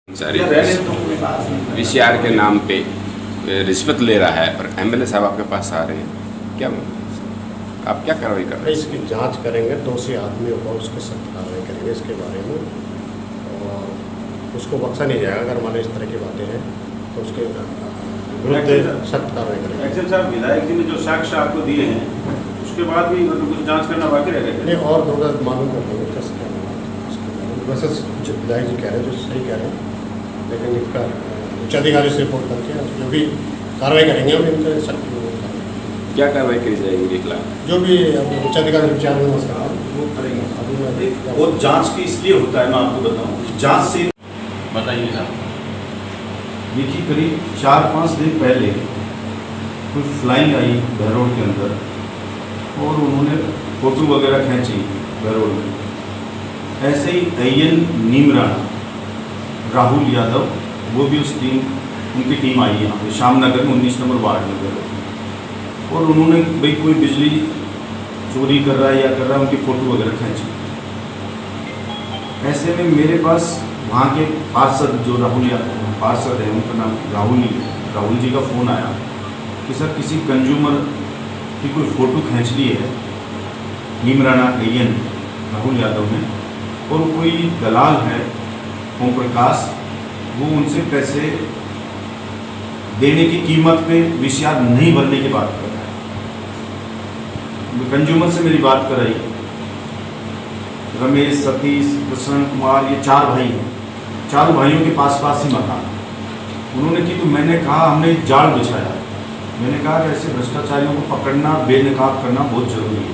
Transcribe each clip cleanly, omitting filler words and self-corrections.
सारी वीसीआर के नाम पे रिश्वत ले रहा है और एमएलए साहब आपके पास आ रहे हैं, क्या आप क्या कार्रवाई कर रहे हैं? इसकी जांच करेंगे, दोषी आदमी होगा उसके सख्त कार्रवाई करेंगे इसके बारे में, और उसको बख्शा नहीं जाएगा। अगर मान इस तरह की बातें हैं तो उसके विरुद्ध सख्त कार्रवाई करेंगे। एक्चुअली साहब, विधायक जी ने जो साक्ष्य आपको दिए हैं उसके बाद भी कुछ जांच करना बाकी रह गया? नहीं, और थोड़ा मालूम कर लेंगे कैसे क्या होगा। वैसे जो विधायक जी कह रहे हैं जो सही कह रहे हैं, लेकिन इनका उच्चाधिकारी से रिपोर्ट करके जो भी कार्रवाई करेंगे हम इनके सख्त क्या कार्रवाई की जाएगी इनके खिलाफ? जो भी उच्चाधिकारी विचार में वो करेंगे। अभी मैं वो जांच की इसलिए होता है, मैं आपको बताऊं, जांच से बताइए साहब। देखिए, करीब 4-5 दिन पहले कोई फ्लाइंग आई बहरोड के अंदर और उन्होंने फोटो वगैरह खींची बहरोड में। ऐसे ही अय्यन नीमरा, राहुल यादव, वो भी उनकी टीम आई यहाँ पे श्यामनगर में 19 नंबर वार्ड में गए और उन्होंने भाई कोई बिजली चोरी कर रहा है या कर रहा है, उनकी फ़ोटो वगैरह खींची। ऐसे में मेरे पास वहाँ के पार्षद जो राहुल यादव पार्षद है, उनका नाम राहुल जी का फ़ोन आया कि सर किसी कंज्यूमर की कोई फ़ोटो खींच ली है नीमराना अय्यन राहुल यादव ने, और कोई दलाल है ओम प्रकाश, वो उनसे पैसे देने की कीमत पे वीसीआर नहीं भरने की बात कर रहा है। कंज्यूमर से मेरी बात कराई, रमेश, सतीश, कृष्ण कुमार, ये 4 भाई हैं। 4 भाइयों के पास ही मकान उन्होंने की। तो मैंने कहा, हमने एक जाल बिछाया। मैंने कहा कि ऐसे भ्रष्टाचारियों को पकड़ना, बेनकाब करना बहुत ज़रूरी है,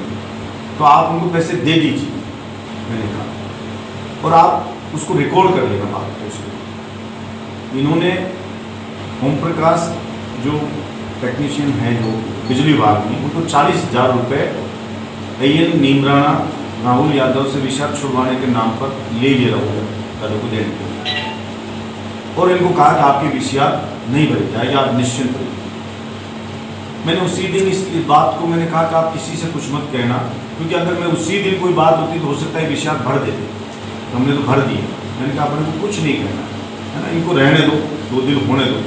तो आप उनको पैसे दे दीजिए, मैंने कहा, और आप उसको रिकॉर्ड कर लेना बात को। उसको इन्होंने ओम प्रकाश जो टेक्नीशियन है जो बिजली विभाग में, उनको 40,000 रुपये अय्यन नीमराना राहुल यादव से वीसीआर छुड़वाने के नाम पर ले राहुल यादव को देने के, और इनको कहा कि आपकी वीसीआर नहीं भरी जाएगी, आप निश्चिंत रहिए। मैंने उसी दिन इस बात को मैंने कहा कि आप किसी से कुछ मत कहना, क्योंकि अगर मैं उसी दिन कोई बात होती तो हो सकता है वीसीआर भर देते। हमने तो भर दिए। मैंने कहा अपने को कुछ नहीं कहना है ना, इनको रहने दो, 2 दिन होने दो।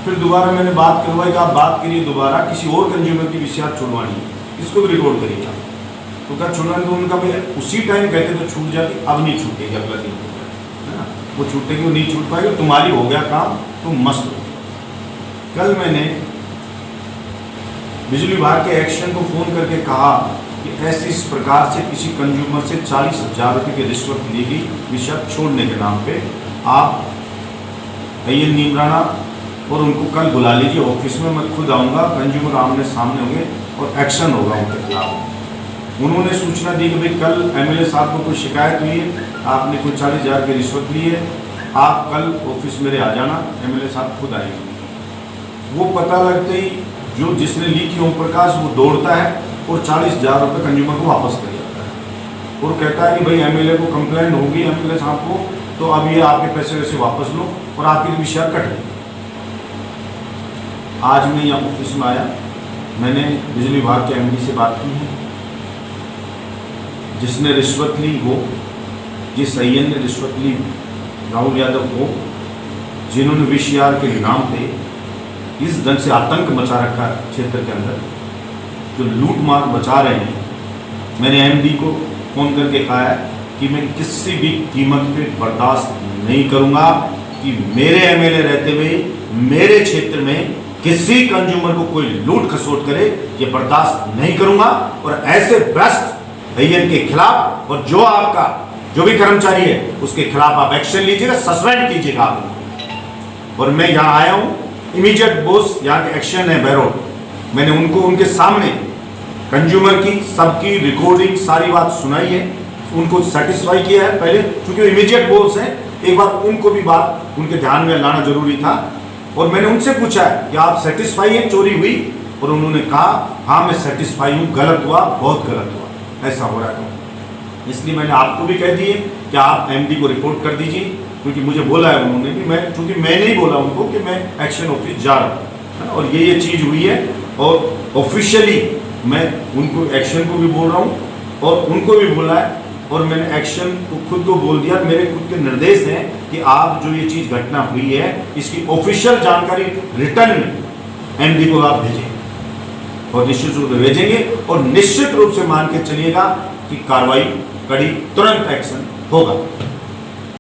फिर दोबारा मैंने बात करवाई कि आप बात करिए दोबारा, किसी और कंज्यूमर की वीसीआर छुड़वानी है, इसको भी रिकॉर्ड करिए आप। तो क्या छुड़वानी? तो उनका भाई उसी टाइम कहते तो छूट जाती, अब नहीं छूटेगी, अगला दिन है ना, वो छूटेगी, वो नहीं छूट पाएगी, तुम्हारी हो गया काम, तुम मस्त हो। कल मैंने बिजली विभाग के एक्शन को फ़ोन करके कहा कि ऐसे इस प्रकार से किसी कंज्यूमर से 40,000 रुपये की रिश्वत ली गई वीसीआर छोड़ने के नाम पे। आप अय्यन नीमराना और उनको कल बुला लीजिए ऑफिस में, मैं खुद आऊँगा, कंज्यूमर आमने सामने होंगे और एक्शन होगा उनके खिलाफ। उन्होंने सूचना दी कि भाई कल एमएलए साहब को कोई शिकायत हुई है, आपने कोई 40,000 की रिश्वत ली है, आप कल ऑफिस मेरे आ जाना। एमएलए साहब खुद आएंगे। वो पता लगते ही जो जिसने ली थी ओम प्रकाश, वो दौड़ता है और 40,000 रुपये कंज्यूमर को वापस कर जाता है और कहता है कि भाई एमएलए को कंप्लेंट होगी एमएलए साहब को, तो अब ये आपके पैसे वैसे वापस लो और आपकी वीसीआर कट गई। आज मैं यहाँ ऑफिस में आया, मैंने बिजली विभाग के एमडी से बात की है। जिसने रिश्वत ली वो, जिस अय्यन ने रिश्वत ली राहुल यादव को, जिन्होंने वीसीआर के नाम पे इस ढंग से आतंक मचा रखा है क्षेत्र के अंदर, जो लूट मार मचा रहे हैं, मैंने एमडी को फ़ोन करके कहा है कि मैं किसी भी कीमत पे बर्दाश्त नहीं करूंगा कि मेरे एमएलए रहते हुए मेरे क्षेत्र में किसी कंज्यूमर को कोई लूट खसोट करे, ये बर्दाश्त नहीं करूंगा। और ऐसे भ्रष्ट अय्यन के खिलाफ और जो आपका जो भी कर्मचारी है उसके खिलाफ आप एक्शन लीजिएगा, सस्पेंड कीजिएगा आप। और मैं यहाँ आया हूँ, इमीडिएट बॉस यहाँ के एक्शन है बहरोड, मैंने उनको उनके सामने कंज्यूमर की सबकी रिकॉर्डिंग सारी बात सुनाई है, उनको सेटिस्फाई किया है पहले, क्योंकि इमीडिएट बॉस हैं, एक बार उनको भी बात उनके ध्यान में लाना जरूरी था। और मैंने उनसे पूछा है कि आप सेटिस्फाई हैं चोरी हुई, और उन्होंने कहा हाँ मैं सेटिस्फाई हूँ, गलत हुआ, बहुत गलत हुआ, ऐसा हो रहा है। इसलिए मैंने आपको भी कह दिए कि आप एमडी को रिपोर्ट कर दीजिए, क्योंकि मुझे बोला है उन्होंने कि मैं, चूँकि मैंने ही बोला उनको कि मैं एक्शन ऑफिस जा रहा हूँ और ये चीज़ हुई है, और ऑफिशियली मैं उनको एक्शन को भी बोल रहा हूँ और उनको भी बोला है और मैंने एक्शन को खुद को बोल दिया। मेरे खुद के निर्देश हैं कि आप जो ये चीज़ घटना हुई है इसकी ऑफिशियल जानकारी रिटर्न में एमडी को आप भेजें और निश्चित रूप से भेजेंगे और निश्चित रूप से मान के चलिएगा कि कार्रवाई कड़ी तुरंत एक्शन होगा।